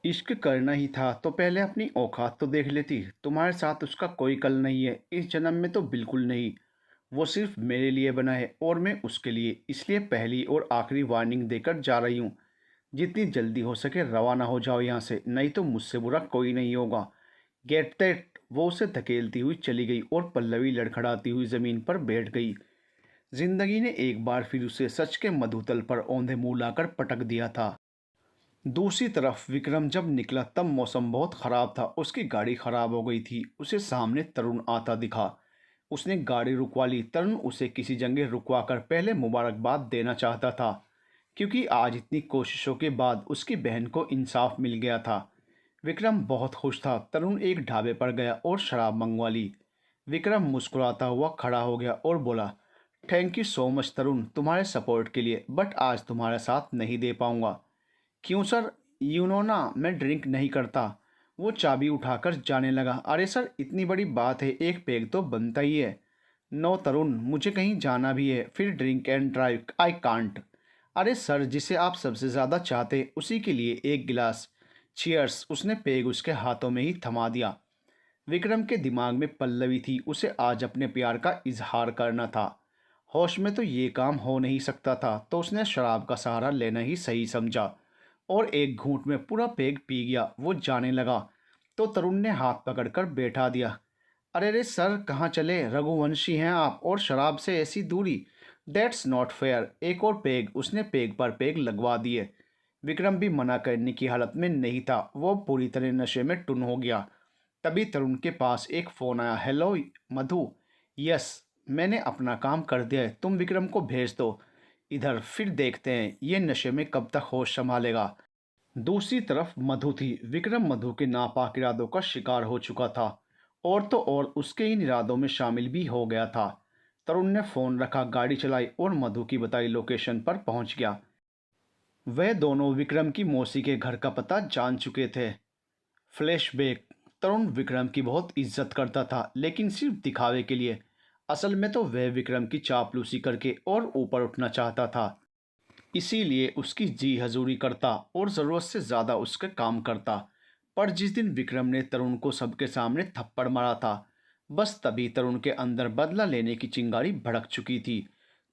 इश्क करना ही था तो पहले अपनी औकात तो देख लेती। तुम्हारे साथ उसका कोई कल नहीं है, इस जन्म में तो बिल्कुल नहीं। वो सिर्फ मेरे लिए बना है और मैं उसके लिए, इसलिए पहली और आखिरी वार्निंग देकर जा रही हूँ। जितनी जल्दी हो सके रवाना हो जाओ यहाँ से, नहीं तो मुझसे बुरा कोई नहीं होगा। Get that. वो उसे धकेलती हुई चली गई और पल्लवी लड़खड़ाती हुई जमीन पर बैठ गई। जिंदगी ने एक बार फिर उसे सच के मधुतल पर औंधे मुंह लाकर पटक दिया था। दूसरी तरफ विक्रम जब निकला तब मौसम बहुत ख़राब था। उसकी गाड़ी ख़राब हो गई थी। उसे सामने तरुण आता दिखा। उसने गाड़ी रुकवा ली। तरुण उसे किसी जगह रुकवा कर पहले मुबारकबाद देना चाहता था, क्योंकि आज इतनी कोशिशों के बाद उसकी बहन को इंसाफ मिल गया था। विक्रम बहुत खुश था। तरुण एक ढाबे पर गया और शराब मंगवा ली। विक्रम मुस्कुराता हुआ खड़ा हो गया और बोला, थैंक यू सो मच तरुण, तुम्हारे सपोर्ट के लिए, बट आज तुम्हारे साथ नहीं दे पाऊंगा। क्यों सर? यू नो ना, मैं ड्रिंक नहीं करता। वो चाबी उठाकर जाने लगा। अरे सर, इतनी बड़ी बात है, एक पेग तो बनता ही है। नो तरुण, मुझे कहीं जाना भी है, फिर drink and drive I can't. अरे सर, जिसे आप सबसे ज़्यादा चाहते उसी के लिए एक गिलास। चीयर्स। उसने पेग उसके हाथों में ही थमा दिया। विक्रम के दिमाग में पल्लवी थी। उसे आज अपने प्यार का इजहार करना था। होश में तो ये काम हो नहीं सकता था, तो उसने शराब का सहारा लेना ही सही समझा और एक घूंट में पूरा पेग पी गया। वो जाने लगा तो तरुण ने हाथ पकड़कर बैठा दिया। अरे रे सर, कहाँ चले? रघुवंशी हैं आप और शराब से ऐसी दूरी? That's not fair. एक और पेग। उसने पेग पर पेग लगवा दिए। विक्रम भी मना करने की हालत में नहीं था। वो पूरी तरह नशे में टुन हो गया। तभी तरुण के पास एक फ़ोन आया। हेलो मधु। यस, मैंने अपना काम कर दिया है, तुम विक्रम को भेज दो इधर, फिर देखते हैं ये नशे में कब तक होश संभालेगा। दूसरी तरफ मधु थी। विक्रम मधु के नापाक इरादों का शिकार हो चुका था और तो और उसके इन इरादों में शामिल भी हो गया था। तरुण ने फ़ोन रखा, गाड़ी चलाई और मधु की बताई लोकेशन पर पहुंच गया। वह दोनों विक्रम की मौसी के घर का पता जान चुके थे। फ्लैशबैक। तरुण विक्रम की बहुत इज्जत करता था, लेकिन सिर्फ दिखावे के लिए। असल में तो वह विक्रम की चापलूसी करके और ऊपर उठना चाहता था। इसीलिए उसकी जी हजूरी करता और ज़रूरत से ज़्यादा उसके काम करता। पर जिस दिन विक्रम ने तरुण को सबके सामने थप्पड़ मारा था, बस तभी तरुण के अंदर बदला लेने की चिंगारी भड़क चुकी थी।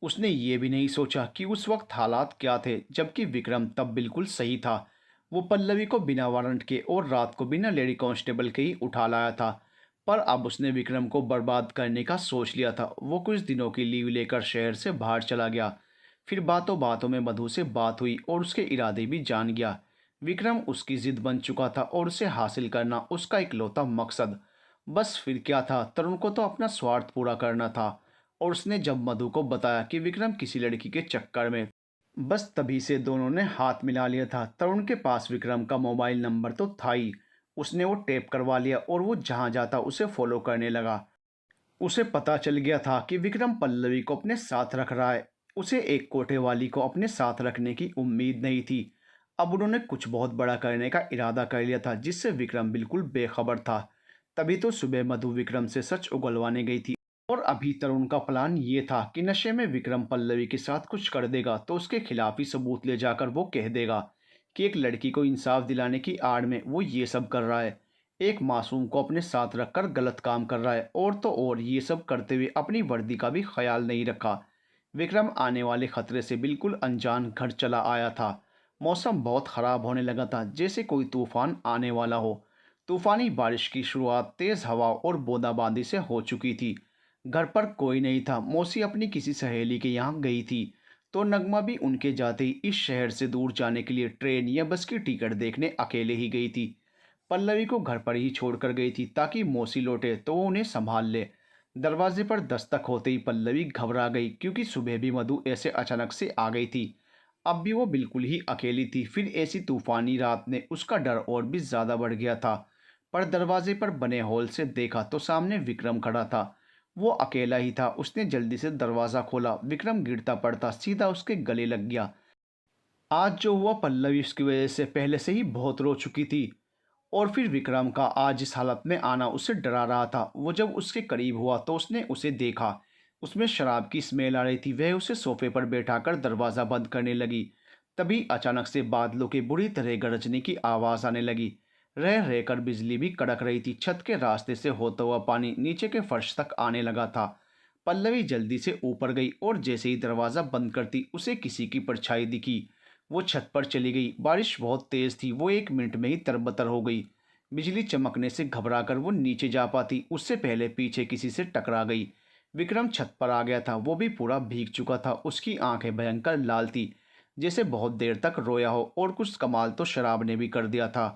उसने ये भी नहीं सोचा कि उस वक्त हालात क्या थे, जबकि विक्रम तब बिल्कुल सही था। वो पल्लवी को बिना वारंट के और रात को बिना लेडी कांस्टेबल के ही उठा लाया था। पर अब उसने विक्रम को बर्बाद करने का सोच लिया था। वो कुछ दिनों की लीव लेकर शहर से बाहर चला गया। फिर बातों बातों में मधु से बात हुई और उसके इरादे भी जान गया। विक्रम उसकी जिद बन चुका था और उसे हासिल करना उसका इकलौता मकसद। बस फिर क्या था, तरुण को तो अपना स्वार्थ पूरा करना था। और उसने जब मधु को बताया कि विक्रम किसी लड़की के चक्कर में, बस तभी से दोनों ने हाथ मिला लिया था। तरुण के पास विक्रम का मोबाइल नंबर तो था ही। उसने वो टेप करवा लिया और वो जहाँ जाता उसे फॉलो करने लगा। उसे पता चल गया था कि विक्रम पल्लवी को अपने साथ रख रहा है। उसे एक कोठे वाली को अपने साथ रखने की उम्मीद नहीं थी। अब उन्होंने कुछ बहुत बड़ा करने का इरादा कर लिया था, जिससे विक्रम बिल्कुल बेखबर था। तभी तो सुबह मधु विक्रम से सच उगलवाने गई थी। और अभी तरुण का प्लान ये था कि नशे में विक्रम पल्लवी के साथ कुछ कर देगा तो उसके खिलाफ ही सबूत ले जाकर वो कह देगा कि एक लड़की को इंसाफ दिलाने की आड़ में वो ये सब कर रहा है। एक मासूम को अपने साथ रखकर गलत काम कर रहा है और तो और ये सब करते हुए अपनी वर्दी का भी ख्याल नहीं रखा। विक्रम आने वाले खतरे से बिल्कुल अनजान घर चला आया था। मौसम बहुत ख़राब होने लगा था, जैसे कोई तूफान आने वाला हो। तूफानी बारिश की शुरुआत तेज़ हवा और बूंदाबांदी से हो चुकी थी। घर पर कोई नहीं था। मौसी अपनी किसी सहेली के यहाँ गई थी, तो नगमा भी उनके जाते ही इस शहर से दूर जाने के लिए ट्रेन या बस की टिकट देखने अकेले ही गई थी। पल्लवी को घर पर ही छोड़कर गई थी ताकि मौसी लौटे तो वो उन्हें संभाल ले। दरवाजे पर दस्तक होते ही पल्लवी घबरा गई, क्योंकि सुबह भी मधु ऐसे अचानक से आ गई थी। अब भी वो बिल्कुल ही अकेली थी। फिर ऐसी तूफानी रात ने उसका डर और भी ज़्यादा बढ़ गया था। पर दरवाजे पर बने हॉल से देखा तो सामने विक्रम खड़ा था। वो अकेला ही था। उसने जल्दी से दरवाज़ा खोला। विक्रम गिरता पड़ता सीधा उसके गले लग गया। आज जो हुआ, पल्लवी उसकी वजह से पहले से ही बहुत रो चुकी थी और फिर विक्रम का आज इस हालत में आना उसे डरा रहा था। वो जब उसके करीब हुआ तो उसने उसे देखा। उसमें शराब की स्मेल आ रही थी। वह उसे सोफे पर बैठाकर दरवाज़ा बंद करने लगी। तभी अचानक से बादलों के बुरी तरह गरजने की आवाज़ आने लगी। रह रहकर बिजली भी कड़क रही थी। छत के रास्ते से होता हुआ पानी नीचे के फर्श तक आने लगा था। पल्लवी जल्दी से ऊपर गई और जैसे ही दरवाज़ा बंद करती उसे किसी की परछाई दिखी। वो छत पर चली गई। बारिश बहुत तेज़ थी। वो 1 मिनट में ही तरबतर हो गई। बिजली चमकने से घबराकर वो नीचे जा पाती उससे पहले पीछे किसी से टकरा गई। विक्रम छत पर आ गया था। वो भी पूरा भीग चुका था। उसकी आंखें भयंकर लाल थी, जैसे बहुत देर तक रोया हो, और कुछ कमाल तो शराब ने भी कर दिया था।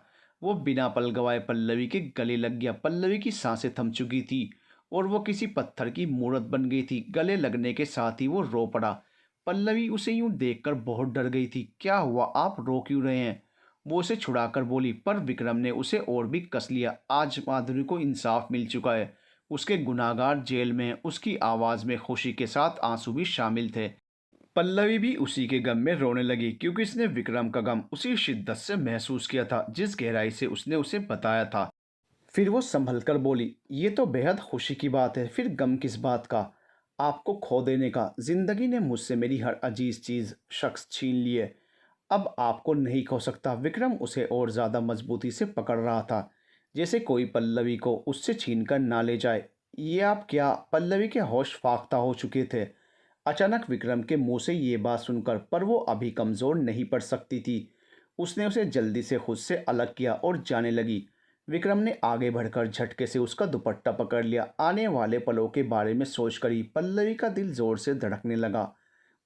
वो बिना पल गवाए पल्लवी के गले लग गया। पल्लवी की सांसें थम चुकी थी और वो किसी पत्थर की मूरत बन गई थी। गले लगने के साथ ही वो रो पड़ा। पल्लवी उसे यूं देखकर बहुत डर गई थी। क्या हुआ, आप रो क्यों रहे हैं? वो उसे छुड़ाकर बोली, पर विक्रम ने उसे और भी कस लिया। आज माधुरी को इंसाफ मिल चुका है। उसके गुनाहगार जेल में हैं। उसकी आवाज़ में खुशी के साथ आंसू भी शामिल थे। पल्लवी भी उसी के गम में रोने लगी, क्योंकि उसने विक्रम का गम उसी शिद्दत से महसूस किया था जिस गहराई से उसने उसे बताया था। फिर वो संभल कर बोली, ये तो बेहद खुशी की बात है, फिर गम किस बात का? आपको खो देने का। जिंदगी ने मुझसे मेरी हर अजीज चीज़, शख्स छीन लिए। अब आपको नहीं खो सकता। विक्रम उसे और ज़्यादा मजबूती से पकड़ रहा था, जैसे कोई पल्लवी को उससे छीन कर ना ले जाए। ये आप क्या? पल्लवी के होश फाख्ता हो चुके थे अचानक विक्रम के मुंह से ये बात सुनकर, पर वो अभी कमज़ोर नहीं पड़ सकती थी। उसने उसे जल्दी से खुद से अलग किया और जाने लगी। विक्रम ने आगे बढ़कर झटके से उसका दुपट्टा पकड़ लिया। आने वाले पलों के बारे में सोचकर ही पल्लवी का दिल जोर से धड़कने लगा।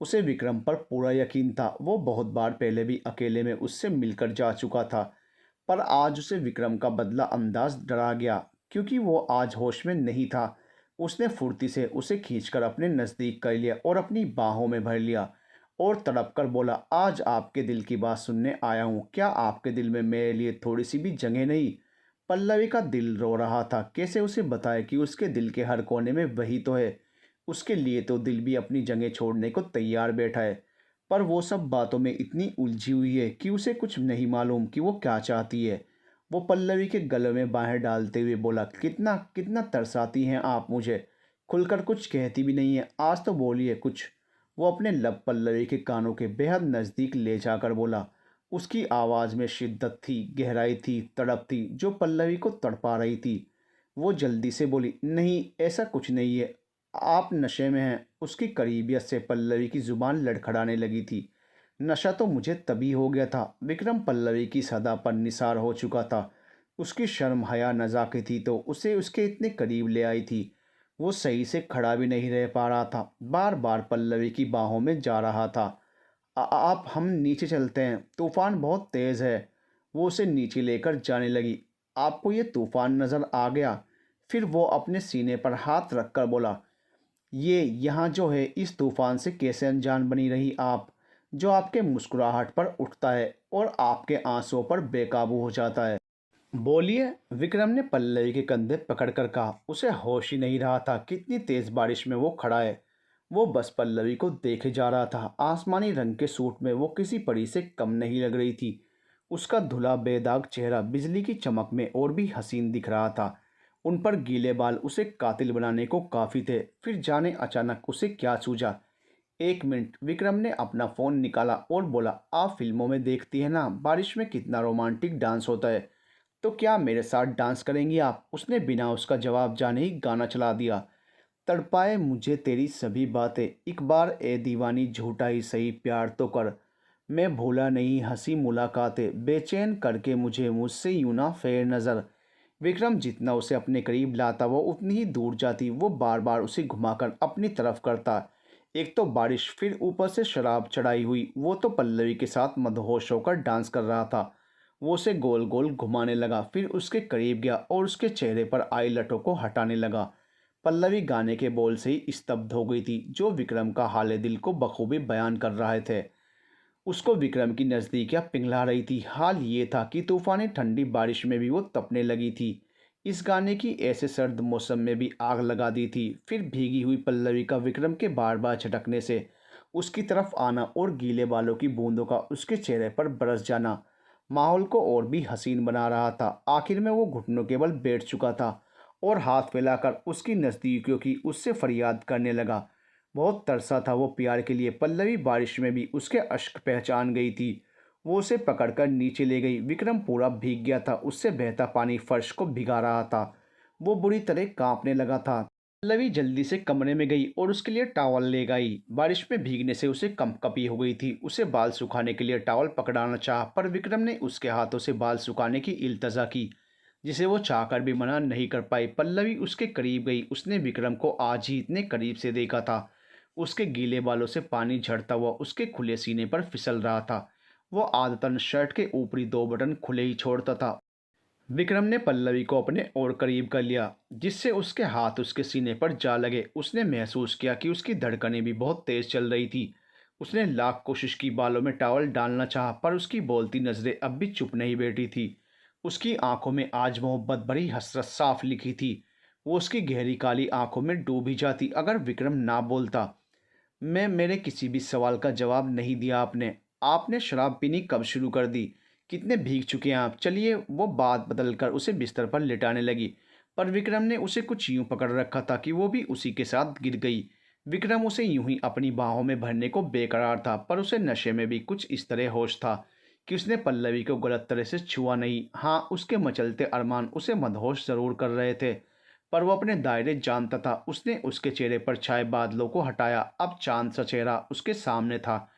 उसे विक्रम पर पूरा यकीन था। वो बहुत बार पहले भी अकेले में उससे मिलकर जा चुका था, पर आज उसे विक्रम का बदला अंदाज डरा गया, क्योंकि वो आज होश में नहीं था। उसने फुर्ती से उसे खींचकर अपने नज़दीक कर लिया और अपनी बाहों में भर लिया और तड़प कर बोला, आज आपके दिल की बात सुनने आया हूँ। क्या आपके दिल में मेरे लिए थोड़ी सी भी जगह नहीं? पल्लवी का दिल रो रहा था। कैसे उसे बताए कि उसके दिल के हर कोने में वही तो है। उसके लिए तो दिल भी अपनी जगह छोड़ने को तैयार बैठा है, पर वो सब बातों में इतनी उलझी हुई है कि उसे कुछ नहीं मालूम कि वो क्या चाहती है। वो पल्लवी के गले में बाहें डालते हुए बोला, कितना कितना तरसाती हैं आप मुझे। खुलकर कुछ कहती भी नहीं है, आज तो बोलिए कुछ। वो अपने लब पल्लवी के कानों के बेहद नज़दीक ले जाकर बोला। उसकी आवाज़ में शिद्दत थी, गहराई थी, तड़प थी, जो पल्लवी को तड़पा रही थी। वो जल्दी से बोली, नहीं ऐसा कुछ नहीं है, आप नशे में हैं। उसकी करीबियत से पल्लवी की ज़ुबान लड़खड़ाने लगी थी। नशा तो मुझे तभी हो गया था। विक्रम पल्लवी की सदा पर निसार हो चुका था। उसकी शर्म हया नज़ाकत तो उसे उसके इतने करीब ले आई थी। वो सही से खड़ा भी नहीं रह पा रहा था। बार बार पल्लवी की बाहों में जा रहा था। आप, हम नीचे चलते हैं, तूफ़ान बहुत तेज़ है। वो उसे नीचे लेकर जाने लगी। आपको ये तूफ़ान नज़र आ गया? फिर वो अपने सीने पर हाथ रखकर बोला, ये यहाँ जो है, इस तूफ़ान से कैसे अनजान बनी रही आप, जो आपके मुस्कुराहट पर उठता है और आपके आंसुओं पर बेकाबू हो जाता है। बोलिए, विक्रम ने पल्लवी के कंधे पकड़कर कहा। उसे होश ही नहीं रहा था कितनी तेज़ बारिश में वो खड़ा है। वो बस पल्लवी को देखे जा रहा था। आसमानी रंग के सूट में वो किसी परी से कम नहीं लग रही थी। उसका धुला बेदाग चेहरा बिजली की चमक में और भी हसीन दिख रहा था। उन पर गीले बाल उसे कातिल बनाने को काफ़ी थे। फिर जाने अचानक उसे क्या सूझा। 1 मिनट, विक्रम ने अपना फ़ोन निकाला और बोला, आप फिल्मों में देखती हैं ना, बारिश में कितना रोमांटिक डांस होता है, तो क्या मेरे साथ डांस करेंगी आप? उसने बिना उसका जवाब जाने ही गाना चला दिया। तड़पाए मुझे तेरी सभी बातें, एक बार ए दीवानी झूठा ही सही प्यार तो कर। मैं भूला नहीं हंसी मुलाकातें, बेचैन करके मुझे मुझसे यूं ना फेर नज़र। विक्रम जितना उसे अपने करीब लाता वो उतनी ही दूर जाती। वो बार बार उसे घुमाकर अपनी तरफ करता। एक तो बारिश, फिर ऊपर से शराब चढ़ाई हुई। वो तो पल्लवी के साथ मदहोश होकर डांस कर रहा था। वो उसे गोल गोल घुमाने लगा, फिर उसके करीब गया और उसके चेहरे पर आई लटों को हटाने लगा। पल्लवी गाने के बोल से ही स्तब्ध हो गई थी, जो विक्रम का हाले दिल को बखूबी बयान कर रहे थे। उसको विक्रम की नज़दीकियाँ पिघला रही थी। हाल ये था कि तूफ़ानी ठंडी बारिश में भी वो तपने लगी थी। इस गाने की ऐसे सर्द मौसम में भी आग लगा दी थी। फिर भीगी हुई पल्लवी का विक्रम के बार बार झटकने से उसकी तरफ आना और गीले बालों की बूंदों का उसके चेहरे पर बरस जाना माहौल को और भी हसीन बना रहा था। आखिर में वो घुटनों के बल बैठ चुका था और हाथ फैलाकर उसकी नज़दीकियों की उससे फरियाद करने लगा। बहुत तरसा था वो प्यार के लिए। पल्लवी बारिश में भी उसके अश्क पहचान गई थी। वो उसे पकड़कर नीचे ले गई। विक्रम पूरा भीग गया था, उससे बहता पानी फर्श को भिगा रहा था। वो बुरी तरह कांपने लगा था। पल्लवी जल्दी से कमरे में गई और उसके लिए टॉवल ले गई। बारिश में भीगने से उसे कंपकपी हो गई थी। उसे बाल सुखाने के लिए टॉवल पकड़ाना चाहा, पर विक्रम ने उसके हाथों से बाल सुखाने की इल्तजा की, जिसे वो चाहकर भी मना नहीं कर पाई। पल्लवी उसके करीब गई। उसने विक्रम को आज ही इतने करीब से देखा था। उसके गीले बालों से पानी झड़ता हुआ उसके खुले सीने पर फिसल रहा था। वो आदतन शर्ट के ऊपरी दो बटन खुले ही छोड़ता था। विक्रम ने पल्लवी को अपने और करीब कर लिया, जिससे उसके हाथ उसके सीने पर जा लगे। उसने महसूस किया कि उसकी धड़कनें भी बहुत तेज चल रही थी। उसने लाख कोशिश की बालों में टॉवल डालना चाहा, पर उसकी बोलती नजरें अब भी चुप नहीं बैठी थी। उसकी आंखों में आज मोहब्बत भरी हसरत साफ लिखी थी। वो उसकी गहरी काली आंखों में डूबी जाती अगर विक्रम ना बोलता। मैं मेरे किसी भी सवाल का जवाब नहीं दिया आपने। आपने शराब पीनी कब शुरू कर दी? कितने भीग चुके हैं आप? चलिए। वो बात बदल कर उसे बिस्तर पर लिटाने लगी, पर विक्रम ने उसे कुछ यूं पकड़ रखा था कि वो भी उसी के साथ गिर गई। विक्रम उसे यूं ही अपनी बाहों में भरने को बेकरार था, पर उसे नशे में भी कुछ इस तरह होश था कि उसने पल्लवी को गलत तरह से छुआ नहीं। हाँ, उसके मचलते अरमान उसे मदहोश जरूर कर रहे थे, पर वो अपने दायरे जानता था। उसने उसके चेहरे पर छाए बादलों को हटाया। अब चांद सा चेहरा उसके सामने था।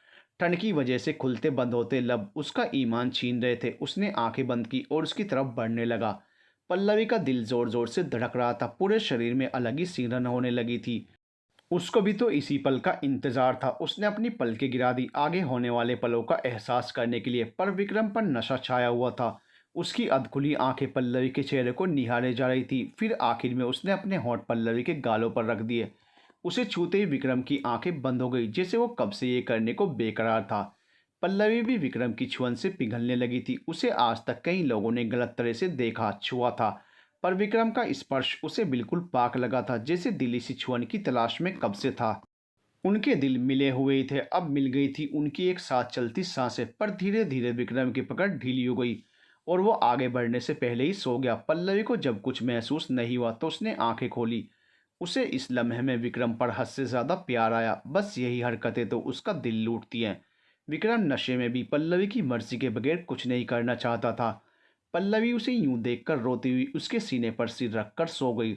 ठंड की वजह से खुलते बंद होते लब उसका ईमान छीन रहे थे। उसने आंखें बंद की और उसकी तरफ बढ़ने लगा। पल्लवी का दिल जोर जोर से धड़क रहा था। पूरे शरीर में अलग ही सिहरन होने लगी थी। उसको भी तो इसी पल का इंतजार था। उसने अपनी पलकें गिरा दी आगे होने वाले पलों का एहसास करने के लिए, पर विक्रम पर नशा छाया हुआ था। उसकी अधखुली आंखें पल्लवी के चेहरे को निहारे जा रही थी। फिर आखिर में उसने अपने होंठ पल्लवी के गालों पर रख दिए। उसे छूते ही विक्रम की आंखें बंद हो गई, जैसे वो कब से ये करने को बेकरार था। पल्लवी भी विक्रम की छुअन से पिघलने लगी थी। उसे आज तक कई लोगों ने गलत तरह से देखा, छुआ था, पर विक्रम का स्पर्श उसे बिल्कुल पाक लगा था, जैसे दिली सी छुअन की तलाश में कब से था। उनके दिल मिले हुए ही थे। अब मिल गई थी उनकी एक साथ चलती सांसें। पर धीरे धीरे विक्रम की पकड़ ढीली हो गई और वो आगे बढ़ने से पहले ही सो गया। पल्लवी को जब कुछ महसूस नहीं हुआ तो उसने आंखें खोली। उसे इस लम्हे में विक्रम पर हद से ज्यादा प्यार आया। बस यही हरकतें तो उसका दिल लूटती हैं। विक्रम नशे में भी पल्लवी की मर्जी के बगैर कुछ नहीं करना चाहता था। पल्लवी उसे यूं देखकर रोती हुई उसके सीने पर सिर रखकर सो गई।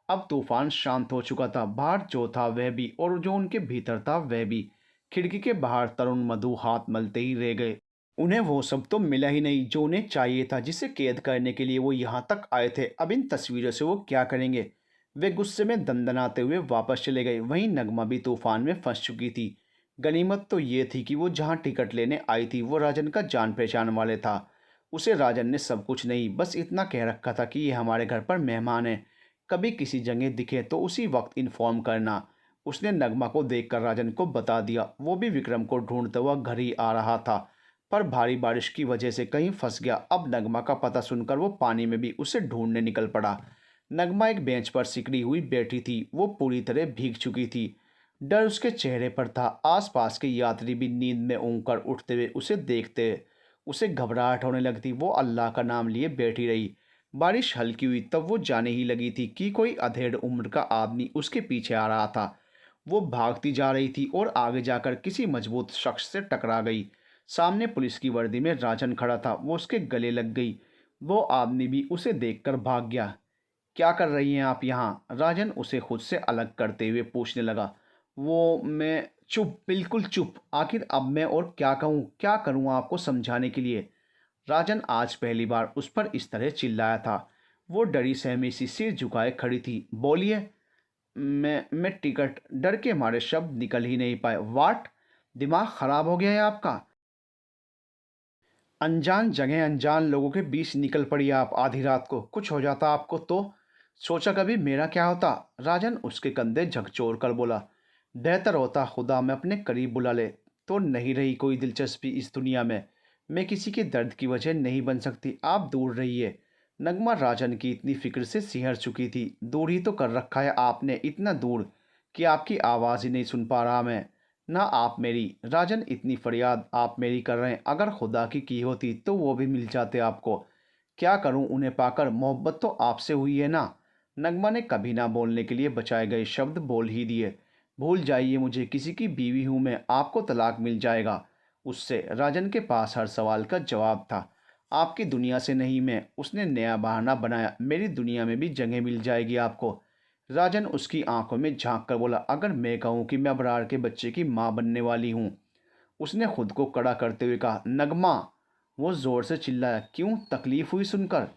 अब तूफान शांत हो चुका था। बाहर जो था वह भी, और जो उनके भीतर था वह भी। खिड़की के बाहर तरुण मधु हाथ मलते ही रह गए। उन्हें वो सब तो मिला ही नहीं जो उन्हें चाहिए था, जिसे कैद करने के लिए वो यहाँ तक आए थे। अब इन तस्वीरों से वो क्या करेंगे? वे गुस्से में दंदनाते हुए वापस चले गए। वहीं नगमा भी तूफान में फंस चुकी थी। गनीमत तो ये थी कि वो जहाँ टिकट लेने आई थी वो राजन का जान पहचान वाले था। उसे राजन ने सब कुछ नहीं, बस इतना कह रखा था कि ये हमारे घर पर मेहमान है, कभी किसी जगह दिखे तो उसी वक्त इन्फॉर्म करना। उसने नगमा को देखकर राजन को बता दिया। वो भी विक्रम को ढूंढता हुआ घर ही आ रहा था, पर भारी बारिश की वजह से कहीं फंस गया। अब नगमा का पता सुनकर वो पानी में भी उसे ढूंढने निकल पड़ा। नगमा एक बेंच पर सिकड़ी हुई बैठी थी। वो पूरी तरह भीग चुकी थी। डर उसके चेहरे पर था। आसपास के यात्री भी नींद में ऊँग कर उठते हुए उसे देखते उसे घबराहट होने लगती। वो अल्लाह का नाम लिए बैठी रही। बारिश हल्की हुई तब वो जाने ही लगी थी कि कोई अधेड़ उम्र का आदमी उसके पीछे आ रहा था। वो भागती जा रही थी और आगे जाकर किसी मजबूत शख्स से टकरा गई। सामने पुलिस की वर्दी में राजन खड़ा था। वो उसके गले लग गई। वो आदमी भी उसे देखकर भाग गया। क्या कर रही हैं आप यहाँ? राजन उसे खुद से अलग करते हुए पूछने लगा। वो मैं चुप, बिल्कुल चुप। आखिर अब मैं और क्या कहूँ, क्या करूँ आपको समझाने के लिए? राजन आज पहली बार उस पर इस तरह चिल्लाया था। वो डरी सहमी सी सिर झुकाए खड़ी थी। बोलिए। मैं टिकट। डर के मारे शब्द निकल ही नहीं पाए। वाट? दिमाग खराब हो गया है आपका? अनजान जगह अनजान लोगों के बीच निकल पड़ी आप आधी रात को। कुछ हो जाता आपको तो? सोचा कभी मेरा क्या होता? राजन उसके कंधे झकझोर कर बोला। बेहतर होता खुदा मैं अपने करीब बुला ले। तो नहीं रही कोई दिलचस्पी इस दुनिया में। मैं किसी के दर्द की वजह नहीं बन सकती। आप दूर रहिए। नगमा राजन की इतनी फिक्र से सिहर चुकी थी। दूर ही तो कर रखा है आपने, इतना दूर कि आपकी आवाज़ ही नहीं सुन पा रहा मैं। ना आप मेरी। राजन, इतनी फरियाद आप मेरी कर रहे हैं। अगर खुदा की होती तो वो भी मिल जाते आपको। क्या करूं उन्हें पाकर? मोहब्बत तो आपसे हुई है ना? नगमा ने कभी ना बोलने के लिए बचाए गए शब्द बोल ही दिए। भूल जाइए मुझे, किसी की बीवी हूँ मैं, आपको तलाक मिल जाएगा उससे। राजन के पास हर सवाल का जवाब था। आपकी दुनिया से नहीं मैं, उसने नया बहाना बनाया, मेरी दुनिया में भी जगह मिल जाएगी आपको। राजन उसकी आंखों में झांक कर बोला, अगर मैं कहूँ कि मैं अबरार के बच्चे की माँ बनने वाली हूँ? उसने खुद को कड़ा करते हुए कहा, नगमा। वो जोर से चिल्लाया, क्यों, तकलीफ हुई सुनकर?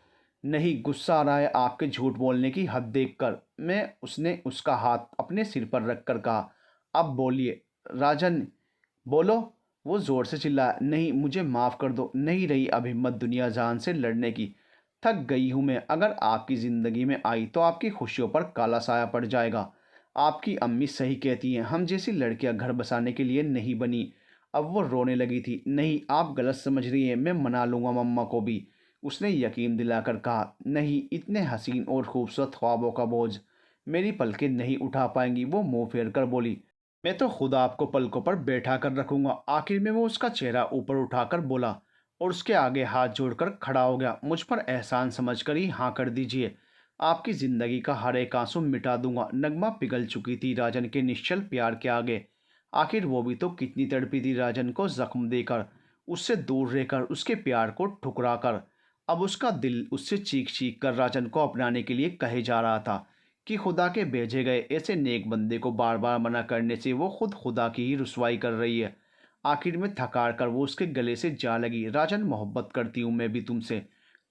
नहीं, गुस्सा आ रहा है आपके झूठ बोलने की हद देखकर। मैं उसने उसका हाथ अपने सिर पर रखकर कहा, अब बोलिए राजन, बोलो। वो जोर से चिल्लाया, नहीं, मुझे माफ़ कर दो, नहीं रही अब हिम्मत दुनिया जान से लड़ने की। थक गई हूँ मैं, अगर आपकी ज़िंदगी में आई तो आपकी खुशियों पर काला साया पड़ जाएगा। आपकी अम्मी सही कहती हैं, हम जैसी लड़कियां घर बसाने के लिए नहीं बनी। अब वो रोने लगी थी। नहीं, आप गलत समझ रही हैं, मैं मना लूँगा मम्मा को भी। उसने यकीन दिलाकर कहा, नहीं, इतने हसीन और खूबसूरत ख्वाबों का बोझ मेरी पलकें नहीं उठा पाएंगी। वो मुंह फेर कर बोली, मैं तो खुद आपको पलकों पर बैठा कर रखूंगा। आखिर में वो उसका चेहरा ऊपर उठाकर बोला और उसके आगे हाथ जोड़कर खड़ा हो गया, मुझ पर एहसान समझकर ही हाँ कर दीजिए, आपकी जिंदगी का हर एक आंसू मिटा दूंगा। नगमा पिघल चुकी थी राजन के निश्चल प्यार के आगे। आखिर वो भी तो कितनी तड़पी थी राजन को जख्म देकर, उससे दूर रहकर, उसके प्यार को ठुकरा कर। अब उसका दिल उससे चीख चीख कर राजन को अपनाने के लिए कहे जा रहा था कि खुदा के भेजे गए ऐसे नेक बंदे को बार बार मना करने से वो खुद खुदा की ही रुसवाई कर रही है। आखिर में थकार कर वो उसके गले से जा लगी, राजन, मोहब्बत करती हूँ मैं भी तुमसे,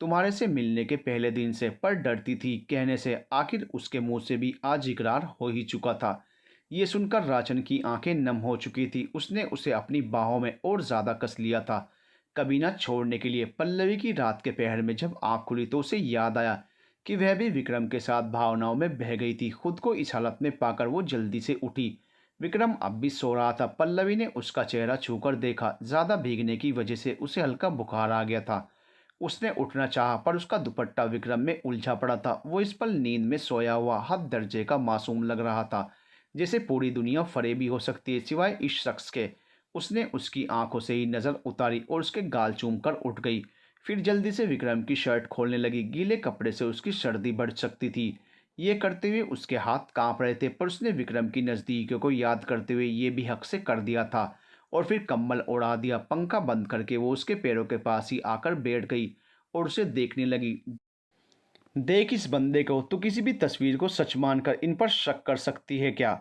तुम्हारे से मिलने के पहले दिन से, पर डरती थी कहने से। आखिर उसके मुंह से भी आज इकरार हो ही चुका था। ये सुनकर राजन की आंखें नम हो चुकी थी। उसने उसे अपनी बाहों में और ज्यादा कस लिया था, कभी ना छोड़ने के लिए। पल्लवी की रात के पहर में जब आंख खुली तो उसे याद आया कि वह भी विक्रम के साथ भावनाओं में बह गई थी। खुद को इस हालत में पाकर वो जल्दी से उठी। विक्रम अब भी सो रहा था। पल्लवी ने उसका चेहरा छूकर देखा। ज्यादा भीगने की वजह से उसे हल्का बुखार आ गया था। उसने उठना चाहा पर उसका दुपट्टा विक्रम में उलझा पड़ा था। वो इस पल नींद में सोया हुआ हद दर्जे का मासूम लग रहा था, जैसे पूरी दुनिया फरेबी हो सकती है सिवाय इस शख्स के। उसने उसकी आंखों से ही नजर उतारी और उसके गाल चूम कर उठ गई। फिर जल्दी से विक्रम की शर्ट खोलने लगी। गीले कपड़े से उसकी सर्दी बढ़ सकती थी। ये करते हुए उसके हाथ कांप रहे थे, पर उसने विक्रम की नज़दीकियों को याद करते हुए ये भी हक से कर दिया था। और फिर कंबल उड़ा दिया। पंखा बंद करके वो उसके पैरों के पास ही आकर बैठ गई और उसे देखने लगी। देख इस बंदे को, तू किसी भी तस्वीर को सच मानकर इन पर शक कर सकती है क्या?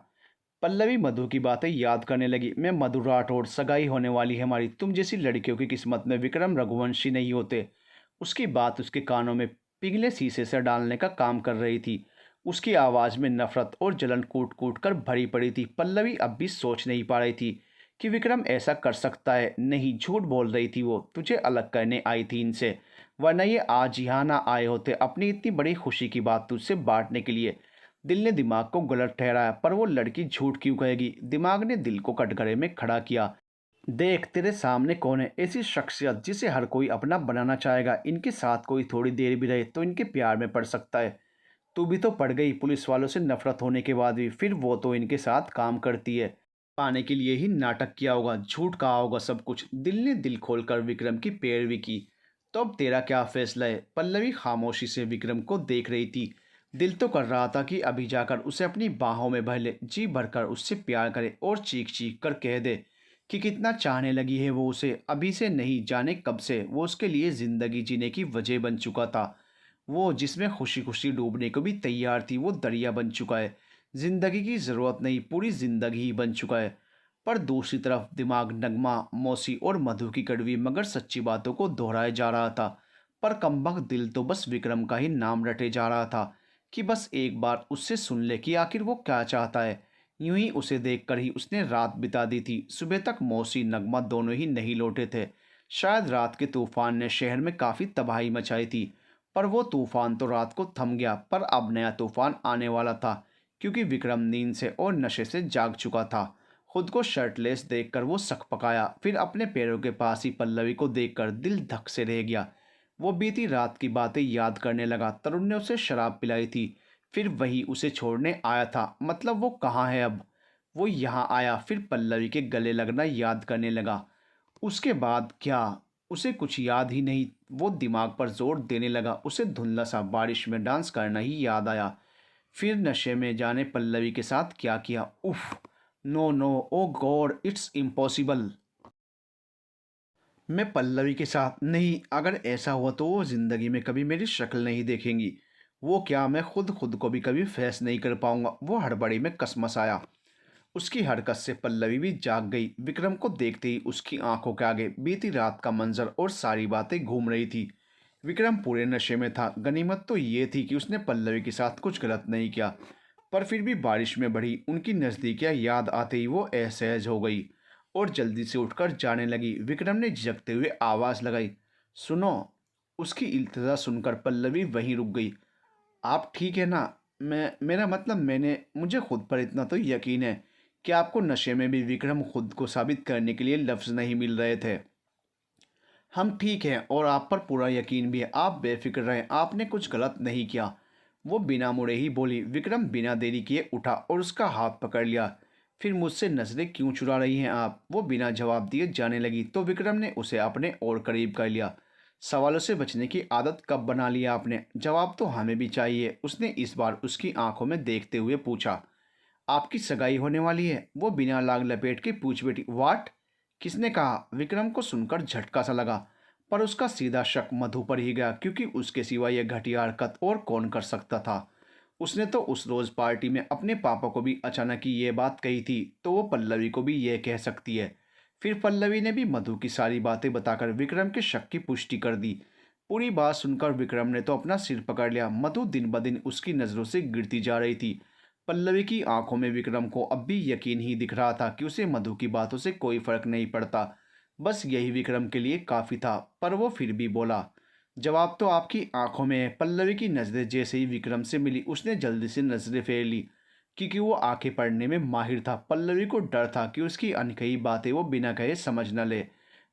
पल्लवी मधु की बातें याद करने लगी। मैं मधु राठौड़, सगाई होने वाली है हमारी। तुम जैसी लड़कियों की किस्मत में विक्रम रघुवंशी नहीं होते। उसकी बात उसके कानों में पिघले शीशे से डालने का काम कर रही थी। उसकी आवाज़ में नफरत और जलन कूट कूट कर भरी पड़ी थी। पल्लवी अब भी सोच नहीं पा रही थी कि विक्रम ऐसा कर सकता है। नहीं, झूठ बोल रही थी वो। तुझे अलग करने आई थी इनसे, वरना ये आज यहाँ ना आए होते अपनी इतनी बड़ी खुशी की बात तुझसे बांटने के लिए। दिल ने दिमाग को गलत ठहराया, पर वो लड़की झूठ क्यों कहेगी? दिमाग ने दिल को कटघरे में खड़ा किया। देख, तेरे सामने कौन है ऐसी शख्सियत जिसे हर कोई अपना बनाना चाहेगा। इनके साथ कोई थोड़ी देर भी रहे तो इनके प्यार में पड़ सकता है। तू भी तो पड़ गई पुलिस वालों से नफरत होने के बाद भी। फिर वो तो इनके साथ काम करती है, पाने के लिए ही नाटक किया होगा, झूठ कहा होगा सब कुछ। दिल ने दिल खोलकर विक्रम की पैरवी की। तो अब तेरा क्या फैसला है? पल्लवी खामोशी से विक्रम को देख रही थी। दिल तो कर रहा था कि अभी जाकर उसे अपनी बाहों में भर ले, जी भरकर उससे प्यार करे और चीख चीख कर कह दे कि कितना चाहने लगी है वो उसे। अभी से नहीं, जाने कब से वो उसके लिए ज़िंदगी जीने की वजह बन चुका था। वो जिसमें खुशी खुशी डूबने को भी तैयार थी, वो दरिया बन चुका है। ज़िंदगी की ज़रूरत नहीं, पूरी ज़िंदगी ही बन चुका है। पर दूसरी तरफ दिमाग नगमा, मौसी और मधु की कड़वी मगर सच्ची बातों को दोहराए जा रहा था। पर कमबख्त दिल तो बस विक्रम का ही नाम रटे जा रहा था कि बस एक बार उससे सुन ले कि आखिर वो क्या चाहता है। यूं ही उसे देखकर ही उसने रात बिता दी थी। सुबह तक मौसी नगमा दोनों ही नहीं लौटे थे। शायद रात के तूफान ने शहर में काफ़ी तबाही मचाई थी। पर वो तूफान तो रात को थम गया, पर अब नया तूफान आने वाला था, क्योंकि विक्रम नींद से और नशे से जाग चुका था। खुद को शर्टलेस देखकर वो सकपकाया। फिर अपने पैरों के पास ही पल्लवी को देखकर दिल धक से रह गया। वो बीती रात की बातें याद करने लगा। तरुण ने उसे शराब पिलाई थी, फिर वही उसे छोड़ने आया था। मतलब वो कहाँ है अब? वो यहाँ आया, फिर पल्लवी के गले लगना याद करने लगा। उसके बाद क्या? उसे कुछ याद ही नहीं। वो दिमाग पर जोर देने लगा। उसे धुंधला सा बारिश में डांस करना ही याद आया। फिर नशे में जाने पल्लवी के साथ क्या किया। उफ, no no, oh god, it's impossible. मैं पल्लवी के साथ नहीं, अगर ऐसा हुआ तो वो ज़िंदगी में कभी मेरी शक्ल नहीं देखेंगी। वो क्या, मैं खुद को भी कभी फेस नहीं कर पाऊंगा। वो हड़बड़ी में कसमसाया। उसकी हरकत से पल्लवी भी जाग गई। विक्रम को देखते ही उसकी आंखों के आगे बीती रात का मंजर और सारी बातें घूम रही थी। विक्रम पूरे नशे में था। गनीमत तो ये थी कि उसने पल्लवी के साथ कुछ गलत नहीं किया, पर फिर भी बारिश में बढ़ी उनकी नज़दीकियां याद आते ही वो असहज हो गई और जल्दी से उठकर जाने लगी। विक्रम ने झिझकते हुए आवाज़ लगाई, सुनो। उसकी इल्तजा सुनकर पल्लवी वहीं रुक गई। आप ठीक है ना? मेरा मतलब, मुझे खुद पर इतना तो यकीन है कि आपको नशे में भी विक्रम खुद को साबित करने के लिए लफ्ज़ नहीं मिल रहे थे। हम ठीक हैं और आप पर पूरा यकीन भी है। आप बेफिक्र रहें, आपने कुछ गलत नहीं किया। वो बिना मुड़े ही बोली। विक्रम बिना देरी किए उठा और उसका हाथ पकड़ लिया। फिर मुझसे नजरें क्यों चुरा रही हैं आप? वो बिना जवाब दिए जाने लगी तो विक्रम ने उसे अपने और करीब कर लिया। सवालों से बचने की आदत कब बना लिया आपने? जवाब तो हमें भी चाहिए। उसने इस बार उसकी आंखों में देखते हुए पूछा। आपकी सगाई होने वाली है? वो बिना लाग लपेट के पूछ बैठी। वाट? किसने कहा? विक्रम को सुनकर झटका सा लगा, पर उसका सीधा शक मधु पर ही गया, क्योंकि उसके सिवा यह घटिया हरकत और कौन कर सकता था। उसने तो उस रोज पार्टी में अपने पापा को भी अचानक ही ये बात कही थी, तो वो पल्लवी को भी यह कह सकती है। फिर पल्लवी ने भी मधु की सारी बातें बताकर विक्रम के शक की पुष्टि कर दी। पूरी बात सुनकर विक्रम ने तो अपना सिर पकड़ लिया। मधु दिन ब दिन उसकी नज़रों से गिरती जा रही थी। पल्लवी की आंखों में विक्रम को अब भी यकीन ही दिख रहा था कि उसे मधु की बातों से कोई फर्क नहीं पड़ता। बस यही विक्रम के लिए काफ़ी था। पर वो फिर भी बोला, जवाब तो आपकी आंखों में है। पल्लवी की नज़रें जैसे ही विक्रम से मिली उसने जल्दी से नज़रें फेर ली, क्योंकि वो आंखें पढ़ने में माहिर था। पल्लवी को डर था कि उसकी अनकही बातें वो बिना कहे समझ न ले।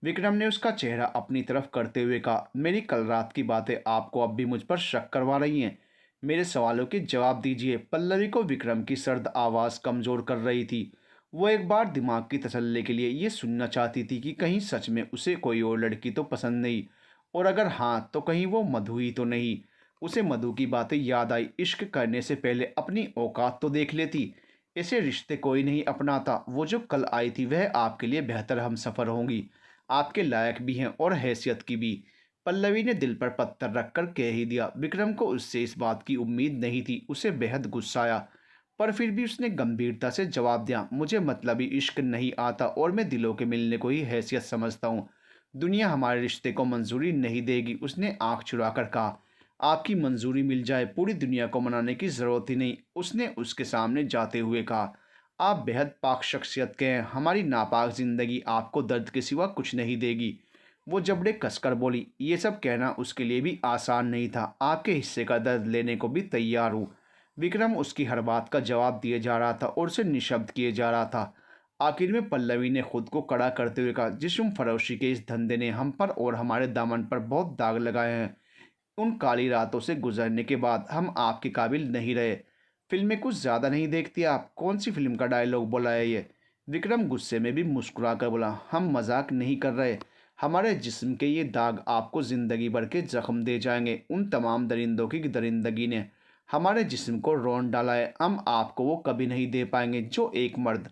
विक्रम ने उसका चेहरा अपनी तरफ करते हुए कहा, मेरी कल रात की बातें आपको अब भी मुझ पर शक करवा रही हैं? मेरे सवालों के जवाब दीजिए। पल्लवी को विक्रम की सर्द आवाज़ कमज़ोर कर रही थी। वो एक बार दिमाग की तसल्ली के लिए ये सुनना चाहती थी कि कहीं सच में उसे कोई और लड़की तो पसंद नहीं, और अगर हाँ तो कहीं वो मधु ही तो नहीं। उसे मधु की बातें याद आई। इश्क करने से पहले अपनी औकात तो देख लेती। ऐसे रिश्ते कोई नहीं अपनाता। वो जो कल आई थी वह आपके लिए बेहतर हम सफ़र होंगी, आपके लायक भी हैं और हैसियत की भी। पल्लवी ने दिल पर पत्थर रखकर कह ही दिया। विक्रम को उससे इस बात की उम्मीद नहीं थी। उसे बेहद गुस्सा आया, पर फिर भी उसने गंभीरता से जवाब दिया, मुझे मतलबी इश्क नहीं आता और मैं दिलों के मिलने को ही हैसियत समझता हूँ। दुनिया हमारे रिश्ते को मंजूरी नहीं देगी। उसने आंख चुराकर कहा, आपकी मंजूरी मिल जाए पूरी दुनिया को मनाने की ज़रूरत ही नहीं। उसने उसके सामने जाते हुए कहा, आप बेहद पाक शख्सियत के हैं। हमारी नापाक ज़िंदगी आपको दर्द के सिवा कुछ नहीं देगी। वो जबड़े कसकर बोली। ये सब कहना उसके लिए भी आसान नहीं था। आपके हिस्से का दर्द लेने को भी तैयार हूँ। विक्रम उसकी हर बात का जवाब दिए जा रहा था और उसे निशब्द किए जा रहा था। आखिर में पल्लवी ने खुद को कड़ा करते हुए कहा, जिस्म फरोशी के इस धंधे ने हम पर और हमारे दामन पर बहुत दाग लगाए हैं। उन काली रातों से गुजरने के बाद हम आपके काबिल नहीं रहे। फिल्में कुछ ज़्यादा नहीं देखती आप? कौन सी फिल्म का डायलॉग बोला है ये? विक्रम गुस्से में भी मुस्कुरा कर बोला, हम मजाक नहीं कर रहे। हमारे जिस्म के ये दाग आपको ज़िंदगी भर के जख्म दे जाएंगे। उन तमाम दरिंदों की दरिंदगी ने हमारे जिस्म को रोन डाला है। हम आपको वो कभी नहीं दे पाएंगे जो एक मर्द।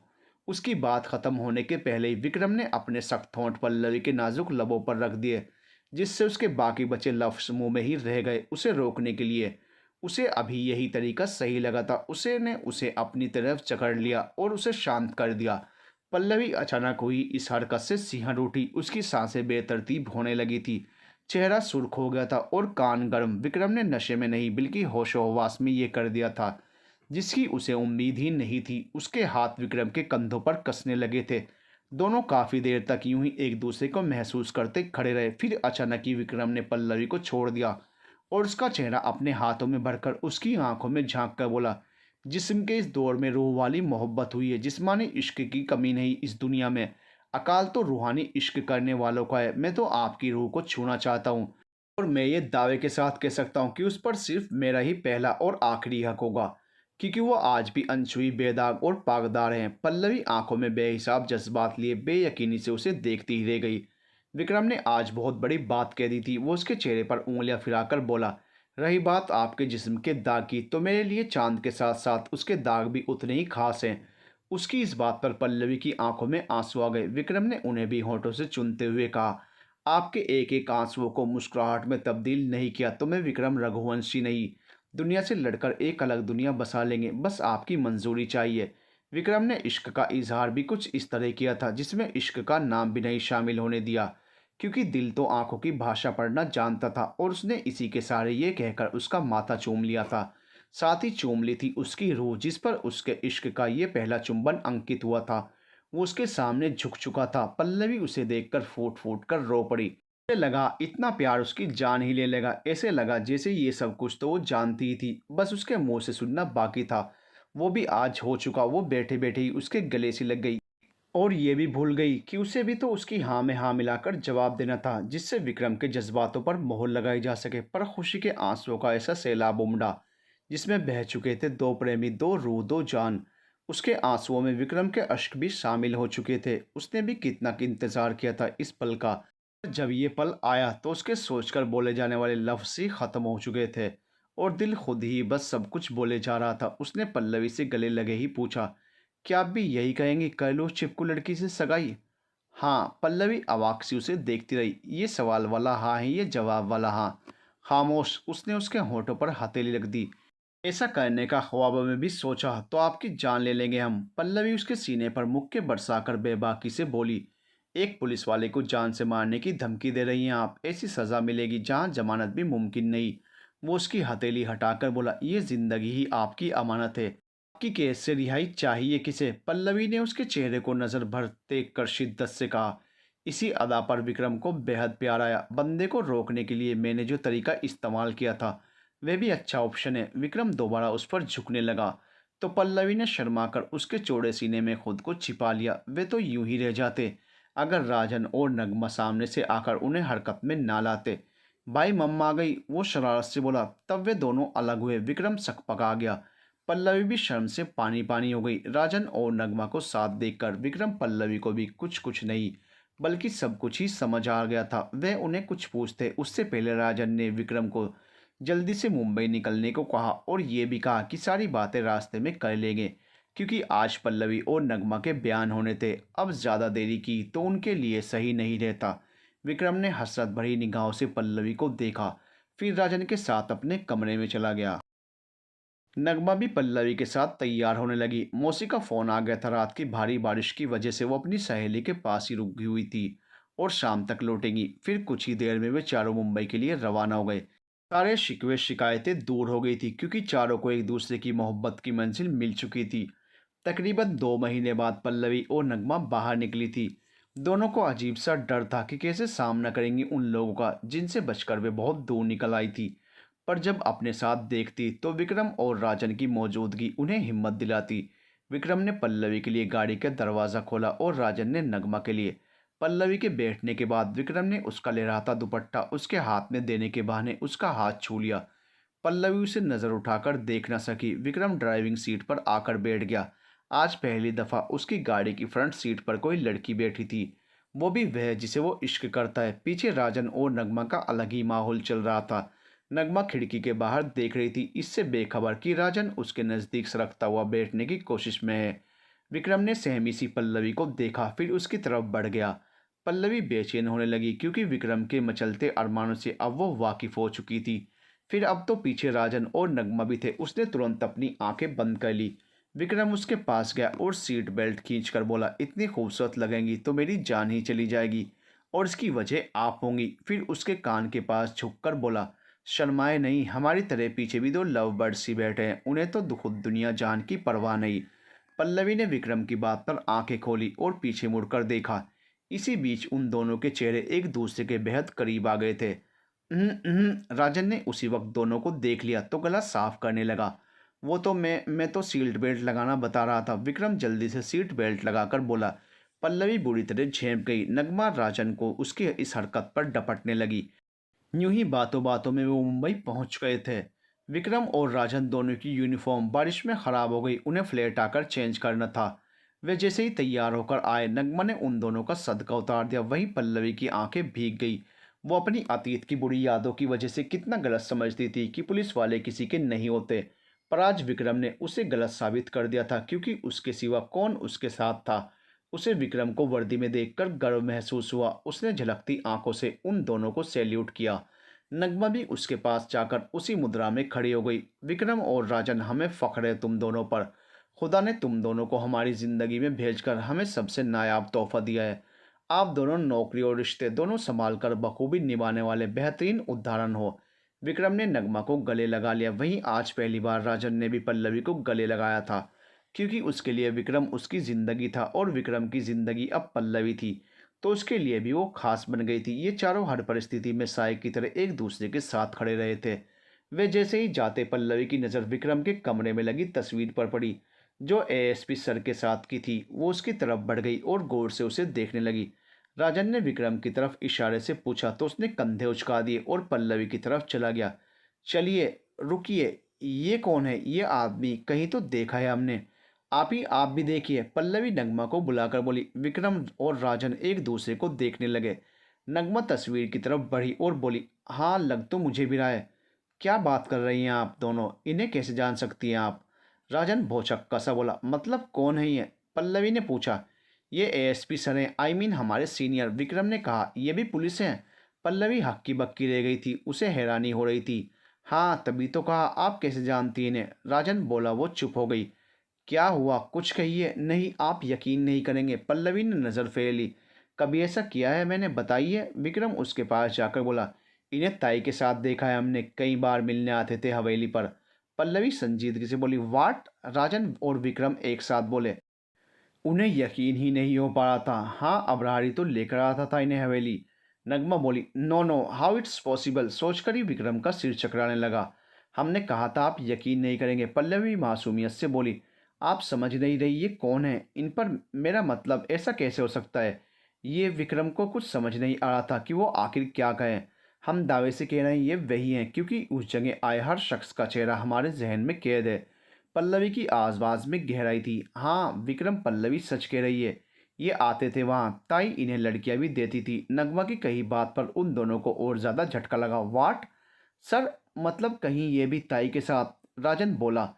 उसकी बात ख़त्म होने के पहले ही विक्रम ने अपने सख्त होंठ पल्लवी के नाजुक लबों पर रख दिए, जिससे उसके बाकी बचे लफ्ज़ मुंह में ही रह गए। उसे रोकने के लिए उसे अभी यही तरीका सही लगा था। उसे अपनी तरफ जकड़ लिया और उसे शांत कर दिया। पल्लवी अचानक हुई इस हरकत से सिहर उठी। उसकी सांसें बेतरतीब होने लगी थी। चेहरा सुर्ख हो गया था और कान गर्म। विक्रम ने नशे में नहीं बल्कि होशो-हवास में ये कर दिया था, जिसकी उसे उम्मीद ही नहीं थी। उसके हाथ विक्रम के कंधों पर कसने लगे थे। दोनों काफ़ी देर तक यूं ही एक दूसरे को महसूस करते खड़े रहे। फिर अचानक ही विक्रम ने पल्लवी को छोड़ दिया और उसका चेहरा अपने हाथों में भरकर उसकी आंखों में झांक कर बोला, जिस्म के इस दौर में रूह वाली मोहब्बत हुई है। जिस्मानी इश्क की कमी नहीं इस दुनिया में, अकाल तो रूहानी इश्क करने वालों का है। मैं तो आपकी रूह को छूना चाहता हूँ, और मैं ये दावे के साथ कह सकता हूँ कि उस पर सिर्फ मेरा ही पहला और आखिरी हक होगा, क्योंकि वो आज भी अनछुई, बेदाग और पागदार हैं। पल्लवी आंखों में बेहिसाब जज्बात लिए बेयकीनी से उसे देखती ही रह गई। विक्रम ने आज बहुत बड़ी बात कह दी थी। वो उसके चेहरे पर उंगलियां फिराकर बोला, रही बात आपके जिस्म के दाग की, तो मेरे लिए चांद के साथ साथ उसके दाग भी उतने ही खास हैं। उसकी इस बात पर पल्लवी की आंखों में आंसू आ गए। विक्रम ने उन्हें भी होठों से चूमते हुए कहा, आपके एक एक आंसुओं को मुस्कुराहट में तब्दील नहीं किया तो मैं विक्रम रघुवंशी नहीं, दुनिया से लड़कर एक अलग दुनिया बसा लेंगे, बस आपकी मंजूरी चाहिए। विक्रम ने इश्क का इजहार भी कुछ इस तरह किया था जिसमें इश्क का नाम भी नहीं शामिल होने दिया, क्योंकि दिल तो आंखों की भाषा पढ़ना जानता था और उसने इसी के सहारे ये कहकर उसका माथा चूम लिया था। साथ ही चूम ली थी उसकी रूह जिस पर उसके इश्क का ये पहला चुंबन अंकित हुआ था। वो उसके सामने झुक चुका था। पल्लवी उसे देखकर फूट फूट कर रो पड़ी। उसे लगा इतना प्यार उसकी जान ही ले लेगा। ऐसे लगा जैसे ये सब कुछ तो वो जानती ही थी, बस उसके मुंह से सुनना बाकी था। वो भी आज हो चुका। वो बैठे बैठे ही उसके गले से लग गई और ये भी भूल गई कि उसे भी तो उसकी हाँ में हाँ मिलाकर जवाब देना था, जिससे विक्रम के जज्बातों पर मोहर लगाई जा सके। पर खुशी के आंसुओं का ऐसा सैलाब उमड़ा जिसमें बह चुके थे दो प्रेमी, दो रूह, दो जान। उसके आंसुओं में विक्रम के अश्क भी शामिल हो चुके थे। उसने भी कितना इंतजार किया था इस पल का। जब ये पल आया तो उसके सोचकर बोले जाने वाले लफ्ज़ ही खत्म हो चुके थे और दिल खुद ही बस सब कुछ बोले जा रहा था। उसने पल्लवी से गले लगे ही पूछा, क्या आप भी यही कहेंगे, कर लो चिपकू लड़की से सगाई? हाँ। पल्लवी अवाक सी उसे देखती रही। ये सवाल वाला हाँ है, ये जवाब वाला हाँ। खामोश। उसने उसके होठों पर हथेली रख दी। ऐसा करने का ख्वाब में भी सोचा तो आपकी जान ले लेंगे हम। पल्लवी उसके सीने पर मुक्के बरसाकर बेबाकी से बोली, एक पुलिस वाले को जान से मारने की धमकी दे रही हैं आप? ऐसी सज़ा मिलेगी जहां जमानत भी मुमकिन नहीं। वो उसकी हथेली हटाकर बोला, ये जिंदगी ही आपकी अमानत है। आपकी केस से रिहाई चाहिए किसे? पल्लवी ने उसके चेहरे को नज़र भर देख कर शिद्दत से कहा। इसी अदा पर विक्रम को बेहद प्यार आया। बंदे को रोकने के लिए मैंने जो तरीका इस्तेमाल किया था वह भी अच्छा ऑप्शन है। विक्रम दोबारा उस पर झुकने लगा तो पल्लवी ने शर्माकर उसके चौड़े सीने में खुद को छिपा लिया। वे तो यूं ही रह जाते अगर राजन और नगमा सामने से आकर उन्हें हरकत में ना लाते। भाई मम्मा आ गई, वो शरारत से बोला। तब वे दोनों अलग हुए। विक्रम सकपका गया। पल्लवी भी शर्म से पानी पानी हो गई। राजन और नगमा को साथ देखकर विक्रम पल्लवी को भी कुछ कुछ नहीं बल्कि सब कुछ ही समझ आ गया था। वह उन्हें कुछ पूछते उससे पहले राजन ने विक्रम को जल्दी से मुंबई निकलने को कहा और ये भी कहा कि सारी बातें रास्ते में कर लेंगे, क्योंकि आज पल्लवी और नगमा के बयान होने थे। अब ज़्यादा देरी की तो उनके लिए सही नहीं रहता। विक्रम ने हसरत भरी निगाहों से पल्लवी को देखा, फिर राजन के साथ अपने कमरे में चला गया। नगमा भी पल्लवी के साथ तैयार होने लगी। मौसी का फ़ोन आ गया था। रात की भारी बारिश की वजह से वो अपनी सहेली के पास ही रुकी हुई थी और शाम तक लौटेंगी। फिर कुछ ही देर में वे चारों मुंबई के लिए रवाना हो गए। सारे शिकवे शिकायतें दूर हो गई थी, क्योंकि चारों को एक दूसरे की मोहब्बत की मंजिल मिल चुकी थी। तकरीबन 2 महीने बाद पल्लवी और नगमा बाहर निकली थी। दोनों को अजीब सा डर था कि कैसे सामना करेंगी उन लोगों का जिनसे बचकर वे बहुत दूर निकल आई थी। पर जब अपने साथ देखती तो विक्रम और राजन की मौजूदगी उन्हें हिम्मत दिलाती। विक्रम ने पल्लवी के लिए गाड़ी का दरवाज़ा खोला और राजन ने नगमा के लिए। पल्लवी के बैठने के बाद विक्रम ने उसका लहराता दुपट्टा उसके हाथ में देने के बहाने उसका हाथ छू लिया। पल्लवी उसे नज़र उठाकर देख न सकी। विक्रम ड्राइविंग सीट पर आकर बैठ गया। आज पहली दफ़ा उसकी गाड़ी की फ्रंट सीट पर कोई लड़की बैठी थी, वो भी वह जिसे वो इश्क करता है। पीछे राजन और नगमा का अलग ही माहौल चल रहा था। नगमा खिड़की के बाहर देख रही थी, इससे बेखबर कि राजन उसके नज़दीक सरकता हुआ बैठने की कोशिश में है। विक्रम ने सहमी सी पल्लवी को देखा, फिर उसकी तरफ बढ़ गया। पल्लवी बेचैन होने लगी, क्योंकि विक्रम के मचलते अरमानों से अब वो वाकिफ हो चुकी थी। फिर अब तो पीछे राजन और नगमा भी थे। उसने तुरंत अपनी आंखें बंद कर ली। विक्रम उसके पास गया और सीट बेल्ट खींचकर बोला, इतनी खूबसूरत लगेंगी तो मेरी जान ही चली जाएगी, और इसकी वजह आप होंगी। फिर उसके कान के पास झुककर बोला, शर्माए नहीं, हमारी तरह पीछे भी दो लव बर्ड्स ही बैठे हैं, उन्हें तो खुद दुनिया जान की परवाह नहीं। पल्लवी ने विक्रम की बात पर आंखें खोली और पीछे मुड़कर देखा। इसी बीच उन दोनों के चेहरे एक दूसरे के बेहद करीब आ गए थे। राजन ने उसी वक्त दोनों को देख लिया तो गला साफ करने लगा। वो तो मैं तो सीट बेल्ट लगाना बता रहा था। विक्रम जल्दी से सीट बेल्ट लगाकर बोला। पल्लवी बुरी तरह झेंप गई। नगमा राजन को उसकी इस हरकत पर डपटने लगी। यूं ही बातों बातों में वो मुंबई पहुंच गए थे। विक्रम और राजन दोनों की यूनिफॉर्म बारिश में ख़राब हो गई। उन्हें फ्लैट आकर चेंज करना था। वे जैसे ही तैयार होकर आए, नगमा ने उन दोनों का सदका उतार दिया। वहीं पल्लवी की आंखें भीग गई। वो अपनी अतीत की बुरी यादों की वजह से कितना गलत समझती थी कि पुलिस वाले किसी के नहीं होते, पर आज विक्रम ने उसे गलत साबित कर दिया था, क्योंकि उसके सिवा कौन उसके साथ था। उसे विक्रम को वर्दी में देखकर गर्व महसूस हुआ। उसने झलकती आंखों से उन दोनों को सैल्यूट किया। नगमा भी उसके पास जाकर उसी मुद्रा में खड़ी हो गई। विक्रम और राजन, हमें फख्र है तुम दोनों पर। खुदा ने तुम दोनों को हमारी ज़िंदगी में भेजकर हमें सबसे नायाब तोहफा दिया है। आप दोनों नौकरी और रिश्ते दोनों संभाल कर बखूबी निभाने वाले बेहतरीन उदाहरण हो। विक्रम ने नगमा को गले लगा लिया। वहीं आज पहली बार राजन ने भी पल्लवी को गले लगाया था, क्योंकि उसके लिए विक्रम उसकी ज़िंदगी था और विक्रम की ज़िंदगी अब पल्लवी थी, तो उसके लिए भी वो खास बन गई थी। ये चारों हर परिस्थिति में साय की तरह एक दूसरे के साथ खड़े रहे थे। वे जैसे ही जाते, पल्लवी की नज़र विक्रम के कमरे में लगी तस्वीर पर पड़ी, जो एएसपी सर के साथ की थी। वो उसकी तरफ बढ़ गई और गौर से उसे देखने लगी। राजन ने विक्रम की तरफ इशारे से पूछा तो उसने कंधे उचका दिए और पल्लवी की तरफ चला गया। चलिए, रुकिए, ये कौन है? ये आदमी कहीं तो देखा है हमने। आप भी देखिए, पल्लवी नगमा को बुलाकर बोली। विक्रम और राजन एक दूसरे को देखने लगे। नगमा तस्वीर की तरफ बढ़ी और बोली, हाँ, लग तो मुझे भी रहा है। क्या बात कर रही हैं आप दोनों? इन्हें कैसे जान सकती हैं आप? राजन भौचक्का सा बोला, मतलब कौन है ये? पल्लवी ने पूछा। ये एएसपी सर हैं, आई मीन हमारे सीनियर। विक्रम ने कहा, ये भी पुलिस हैं? पल्लवी हक्की बक्की रह गई थी, उसे हैरानी हो रही थी। हाँ, तभी तो कहा, आप कैसे जानती हैं इन्हें? राजन बोला। वो चुप हो गई। क्या हुआ, कुछ कहिए। नहीं, आप यकीन नहीं करेंगे, पल्लवी ने नज़र फेर ली। कभी ऐसा किया है मैंने, बताइए? विक्रम उसके पास जाकर बोला। इन्हें ताई के साथ देखा है हमने, कई बार मिलने आते थे हवेली पर। पल्लवी संजीदगी से बोली, वाट? राजन और विक्रम एक साथ बोले। उन्हें यकीन ही नहीं हो पा रहा था। हाँ, अबरारी तो लेकर आता था इन्हें हवेली। नगमा बोली, no no, how it's possible? सोचकर ही विक्रम का सिर चकराने लगा। हमने कहा था आप यकीन नहीं करेंगे, पल्लवी मासूमियत से बोली। आप समझ नहीं रही, ये कौन है? इन पर मेरा मतलब, ऐसा कैसे हो सकता है? ये विक्रम को कुछ समझ नहीं आ रहा था कि वो आखिर क्या कहें। हम दावे से कह रहे हैं ये वही हैं, क्योंकि उस जगह आए हर शख्स का चेहरा हमारे जहन में कैद है। पल्लवी की आवाज़ में गहराई थी। हाँ विक्रम, पल्लवी सच कह रही है। ये आते थे वहाँ, ताई इन्हें लड़कियाँ भी देती थी। नगमा की कही बात पर उन दोनों को और ज़्यादा झटका लगा। वाट? सर, मतलब कहीं ये भी ताई के साथ? राजन बोला।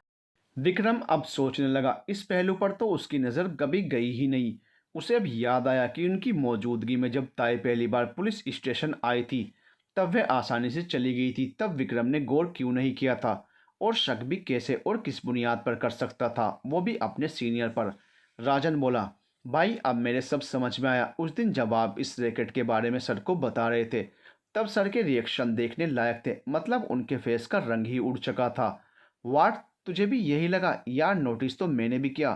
विक्रम अब सोचने लगा। इस पहलू पर तो उसकी नज़र कभी गई ही नहीं। उसे अब याद आया कि उनकी मौजूदगी में जब ताई पहली बार पुलिस स्टेशन आई थी, तब वह आसानी से चली गई थी। तब विक्रम ने गौर क्यों नहीं किया था? और शक भी कैसे और किस बुनियाद पर कर सकता था, वो भी अपने सीनियर पर? राजन बोला, भाई अब मेरे सब समझ में आया। उस दिन जब आप इस रैकेट के बारे में सर को बता रहे थे, तब सर के रिएक्शन देखने लायक थे। मतलब उनके फेस का रंग ही उड़ चुका था। वाट? तुझे भी यही लगा? यार, नोटिस तो मैंने भी किया,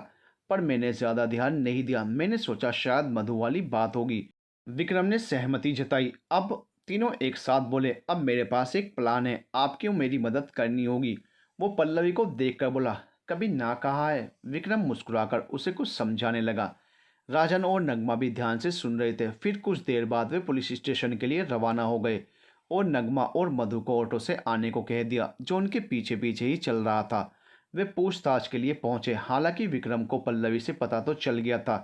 पर मैंने ज़्यादा ध्यान नहीं दिया। मैंने सोचा शायद मधु वाली बात होगी। विक्रम ने सहमति जताई। अब तीनों एक साथ बोले, अब मेरे पास एक प्लान है, आपको मेरी मदद करनी होगी। वो पल्लवी को देखकर बोला, कभी ना कहा है। विक्रम मुस्कुराकर उसे कुछ समझाने लगा। राजन और नगमा भी ध्यान से सुन रहे थे। फिर कुछ देर बाद वे पुलिस स्टेशन के लिए रवाना हो गए और नगमा और मधु को ऑटो से आने को कह दिया, जो उनके पीछे पीछे ही चल रहा था। वे पूछताछ के लिए पहुंचे। हालांकि विक्रम को पल्लवी से पता तो चल गया था,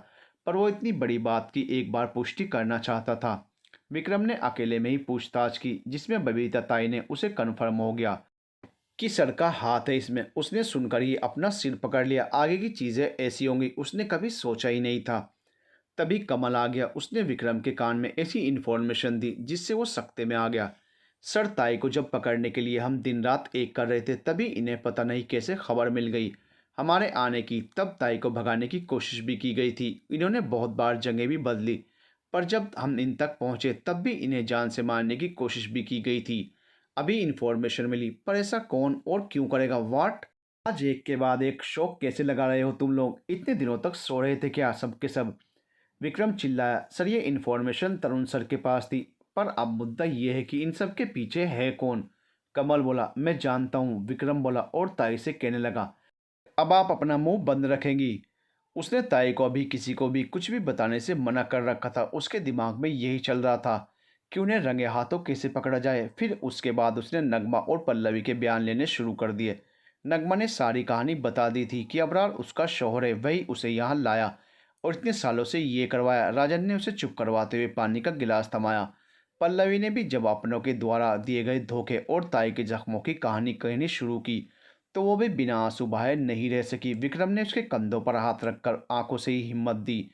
पर वो इतनी बड़ी बात की एक बार पुष्टि करना चाहता था। विक्रम ने अकेले में ही पूछताछ की, जिसमें बबीता ताई ने उसे कन्फर्म हो गया कि सर का हाथ है इसमें। उसने सुनकर ही अपना सिर पकड़ लिया। आगे की चीज़ें ऐसी होंगी, उसने कभी सोचा ही नहीं था। तभी कमल आ गया। उसने विक्रम के कान में ऐसी इन्फॉर्मेशन दी जिससे वो सकते में आ गया। सर, ताई को जब पकड़ने के लिए हम दिन रात एक कर रहे थे, तभी इन्हें पता नहीं कैसे खबर मिल गई हमारे आने की। तब ताई को भगाने की कोशिश भी की गई थी। इन्होंने बहुत बार जगह भी बदली, पर जब हम इन तक पहुंचे तब भी इन्हें जान से मारने की कोशिश भी की गई थी। अभी इन्फॉर्मेशन मिली, पर ऐसा कौन और क्यों करेगा? वाट? आज एक के बाद एक शौक कैसे लगा रहे हो तुम लोग? इतने दिनों तक सो रहे थे क्या सब के सब? विक्रम चिल्लाया। सर, ये इन्फॉर्मेशन तरुण सर के पास थी, पर अब मुद्दा ये है कि इन सब के पीछे है कौन? कमल बोला, मैं जानता हूँ। विक्रम बोला और ताई से कहने लगा, अब आप अपना मुंह बंद रखेंगी। उसने ताई को अभी किसी को भी कुछ भी बताने से मना कर रखा था। उसके दिमाग में यही चल रहा था कि उन्हें रंगे हाथों कैसे पकड़ा जाए। फिर उसके बाद उसने नगमा और पल्लवी के बयान लेने शुरू कर दिए। नगमा ने सारी कहानी बता दी थी कि अबरार उसका शौहर है, वही उसे यहाँ लाया और इतने सालों से ये करवाया। राजन ने उसे चुप करवाते हुए पानी का गिलास थमाया। पल्लवी ने भी जब अपनों के द्वारा दिए गए धोखे और ताई के जख्मों की कहानी कहनी शुरू की, तो वो भी बिना आंसू बहाए नहीं रह सकी। विक्रम ने उसके कंधों पर हाथ रखकर आंखों से ही हिम्मत दी।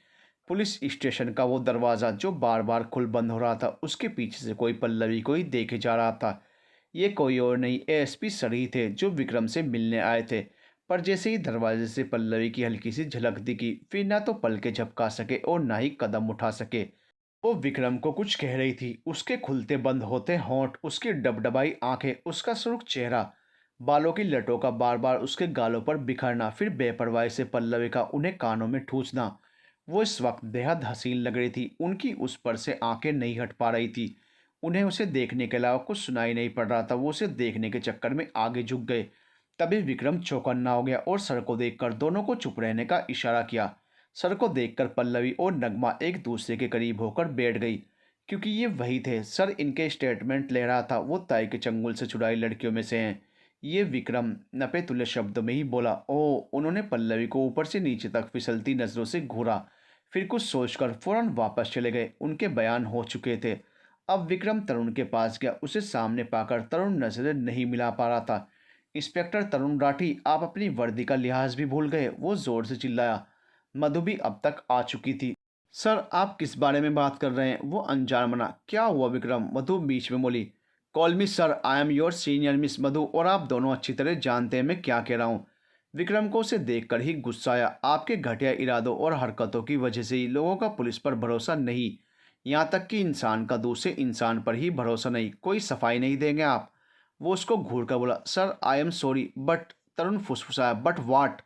पुलिस स्टेशन का वो दरवाज़ा जो बार बार खुल बंद हो रहा था, उसके पीछे से कोई पल्लवी को ही देखे जा रहा था। ये कोई और नहीं, एएसपी सर ही थे जो विक्रम से मिलने आए थे। पर जैसे ही दरवाजे से पल्लवी की हल्की सी झलक दिखी, फिर ना तो पलके झपका सके और ना ही कदम उठा सके। वो विक्रम को कुछ कह रही थी। उसके खुलते बंद होते होंठ, उसकी डबडबाई आंखें, उसका सुर्ख चेहरा, बालों की लटों का बार बार उसके गालों पर बिखरना, फिर बेपरवाही से पल्लवी का उन्हें कानों में ठूसना। वो इस वक्त बेहद हसीन लग रही थी। उनकी उस पर से आंखें नहीं हट पा रही थी। उन्हें उसे देखने के अलावा कुछ सुनाई नहीं पड़ रहा था। वो उसे देखने के चक्कर में आगे झुक गए। तभी विक्रम चौकन्ना हो गया और सर को देखकर दोनों को चुप रहने का इशारा किया। सर को देखकर पल्लवी और नगमा एक दूसरे के करीब होकर बैठ गई, क्योंकि ये वही थे। सर इनके स्टेटमेंट ले रहा था। वो ताई के चंगुल से छुड़ाई लड़कियों में से हैं। ये विक्रम नपे तुले शब्दों में ही बोला। ओ, उन्होंने पल्लवी को ऊपर से नीचे तक फिसलती नजरों से घूरा, फिर कुछ सोचकर फौरन वापस चले गए। उनके बयान हो चुके थे। अब विक्रम तरुण के पास गया। उसे सामने पाकर तरुण नजरें नहीं मिला पा रहा था। इंस्पेक्टर तरुण राठी, आप अपनी वर्दी का लिहाज भी भूल गए, वो जोर से चिल्लाया। मधु भी अब तक आ चुकी थी। सर, आप किस बारे में बात कर रहे हैं? वो अनजान बना। क्या हुआ विक्रम? मधु बीच में बोली। Call me sir, I am your senior miss Madhu, और आप दोनों अच्छी तरह जानते हैं मैं क्या कह रहा हूँ। विक्रम को उसे देखकर ही गुस्सा आया। आपके घटिया इरादों और हरकतों की वजह से ही लोगों का पुलिस पर भरोसा नहीं, यहाँ तक कि इंसान का दूसरे इंसान पर ही भरोसा नहीं। कोई सफाई नहीं देंगे आप? वो उसको घूर कर बोला। Sir, I am sorry but, Tarun फुसफुसाया। But what?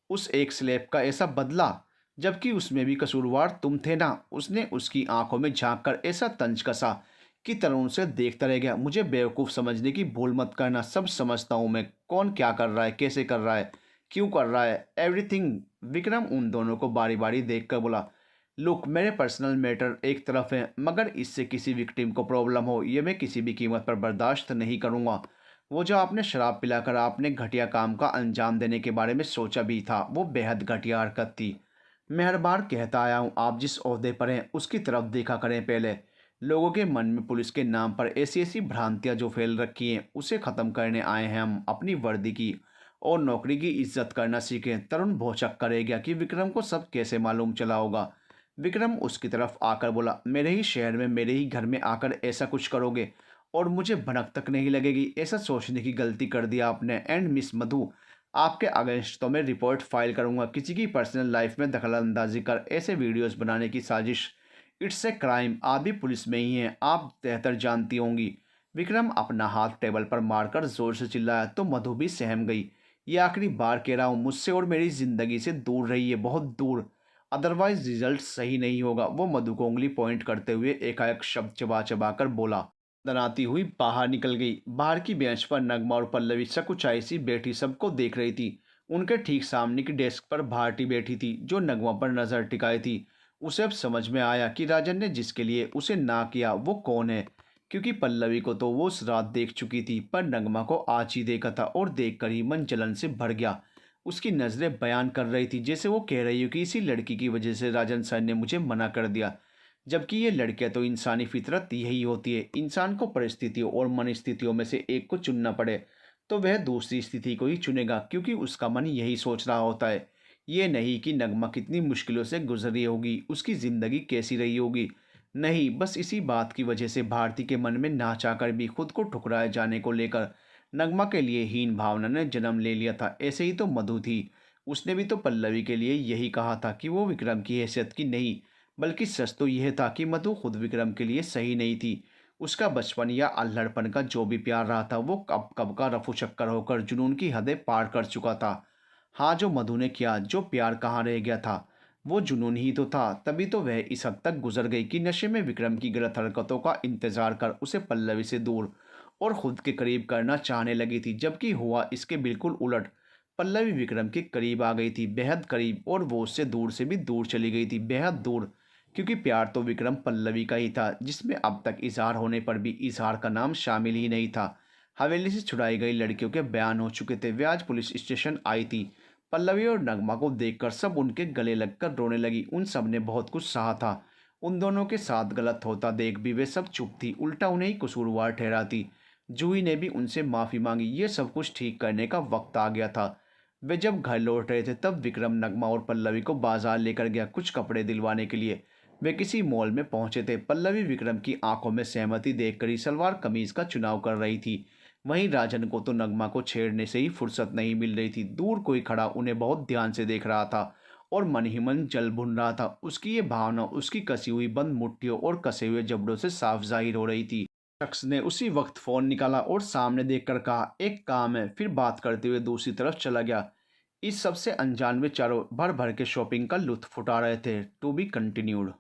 उस एक स्लैप का ऐसा बदला, जबकि उसमें भी कसूरवार तुम थे ना? उसने उसकी आंखों में झांक कर ऐसा तंज कसा कि तरुण से देखता रह गया। मुझे बेवकूफ़ समझने की भूल मत करना। सब समझता हूँ मैं, कौन क्या कर रहा है, कैसे कर रहा है, क्यों कर रहा है, एवरीथिंग। विक्रम उन दोनों को बारी बारी देख कर बोला। लुक, मेरे पर्सनल मैटर एक तरफ है, मगर इससे किसी विक्टिम को प्रॉब्लम हो, ये मैं किसी भी कीमत पर बर्दाश्त नहीं करूँगा। वो जो आपने शराब पिलाकर आपने घटिया काम का अंजाम देने के बारे में सोचा भी था, वो बेहद घटिया हरकत थी। मैं हर बार कहता आया हूँ, आप जिस ओहदे पर हैं उसकी तरफ देखा करें पहले। लोगों के मन में पुलिस के नाम पर ऐसी ऐसी भ्रांतियाँ जो फैल रखी हैं, उसे ख़त्म करने आए हैं हम। अपनी वर्दी की और नौकरी की इज्जत करना सीखें। तरुण भौचक्का कर गया कि विक्रम को सब कैसे मालूम चला होगा। विक्रम उसकी तरफ आकर बोला, मेरे ही शहर में, मेरे ही घर में आकर ऐसा कुछ करोगे और मुझे भनक तक नहीं लगेगी? ऐसा सोचने की गलती कर दिया आपने। एंड मिस मधु, आपके अगेंस्ट तो मैं रिपोर्ट फाइल करूंगा। किसी की पर्सनल लाइफ में दखल अंदाजी कर ऐसे वीडियोस बनाने की साजिश, इट्स ए क्राइम। आप भी पुलिस में ही हैं, आप बेहतर जानती होंगी। विक्रम अपना हाथ टेबल पर मारकर जोर से चिल्लाया तो मधु भी सहम गई। ये आखिरी बार कह रहा हूँ, मुझसे और मेरी ज़िंदगी से दूर रहिए, बहुत दूर, अदरवाइज रिजल्ट सही नहीं होगा। वो मधु को उंगली पॉइंट करते हुए एकाएक शब्द चबा चबा कर बोला। दनाती हुई बाहर निकल गई। बाहर की बेंच पर नगमा और पल्लवी सकुचाई सी बैठी सबको देख रही थी। उनके ठीक सामने की डेस्क पर भारती बैठी थी, जो नगमा पर नजर टिकाई थी। उसे अब समझ में आया कि राजन ने जिसके लिए उसे ना किया वो कौन है, क्योंकि पल्लवी को तो वो उस रात देख चुकी थी, पर नगमा को आज ही देखा था और देखकर ही मन जलन से भर गया। उसकी नज़रें बयान कर रही थी, जैसे वो कह रही हो कि इसी लड़की की वजह से राजन सर ने मुझे मना कर दिया। जबकि ये लड़कियां तो इंसानी फितरत यही होती है। इंसान को परिस्थितियों और मन स्थितियों में से एक को चुनना पड़े तो वह दूसरी स्थिति को ही चुनेगा, क्योंकि उसका मन यही सोच रहा होता है। ये नहीं कि नगमा कितनी मुश्किलों से गुजरी होगी, उसकी ज़िंदगी कैसी रही होगी। नहीं, बस इसी बात की वजह से भारती के मन में ना चाहकर भी खुद को ठुकराए जाने को लेकर नगमा के लिए हीन भावना ने जन्म ले लिया था। ऐसे ही तो मधु थी। उसने भी तो पल्लवी के लिए यही कहा था कि वो विक्रम की हैसियत की नहीं, बल्कि सच तो यह था कि मधु खुद विक्रम के लिए सही नहीं थी। उसका बचपन या अल्हड़पन का जो भी प्यार रहा था, वो कब कब का रफू चक्कर होकर जुनून की हदें पार कर चुका था। हाँ, जो मधु ने किया, जो प्यार कहाँ रह गया था, वो जुनून ही तो था। तभी तो वह इस हद तक गुजर गई कि नशे में विक्रम की गलत हरकतों का इंतजार कर उसे पल्लवी से दूर और खुद के करीब करना चाहने लगी थी। जबकि हुआ इसके बिल्कुल उलट। पल्लवी विक्रम के करीब आ गई थी, बेहद करीब, और वो उससे दूर से भी दूर चली गई थी, बेहद दूर। क्योंकि प्यार तो विक्रम पल्लवी का ही था, जिसमें अब तक इजहार होने पर भी इजहार का नाम शामिल ही नहीं था। हवेली से छुड़ाई गई लड़कियों के बयान हो चुके थे। वे आज पुलिस स्टेशन आई थी। पल्लवी और नगमा को देखकर सब उनके गले लगकर रोने लगी। उन सब ने बहुत कुछ सहा था। उन दोनों के साथ गलत होता देख भी वे सब चुप थी, उल्टा उन्हें ही कसूरवार ठहराती। जूही ने भी उनसे माफ़ी मांगी। ये सब कुछ ठीक करने का वक्त आ गया था। वे जब घर लौट रहे थे तब विक्रम नगमा और पल्लवी को बाजार लेकर गया कुछ कपड़े दिलवाने के लिए। वे किसी मॉल में पहुंचे थे। पल्लवी विक्रम की आंखों में सहमति देखकर ही सलवार कमीज का चुनाव कर रही थी। वहीं राजन को तो नगमा को छेड़ने से ही फुर्सत नहीं मिल रही थी। दूर कोई खड़ा उन्हें बहुत ध्यान से देख रहा था और मन ही मन जल भुन रहा था। उसकी ये भावना उसकी कसी हुई बंद मुट्ठियों और कसे हुए जबड़ों से साफ जाहिर हो रही थी। शख्स ने उसी वक्त फोन निकाला और सामने देखकर कहा, एक काम है। फिर बात करते हुए दूसरी तरफ चला गया। इस सबसे अनजान में चारों भर भर के शॉपिंग का लुत्फ उठा रहे थे। To be continued.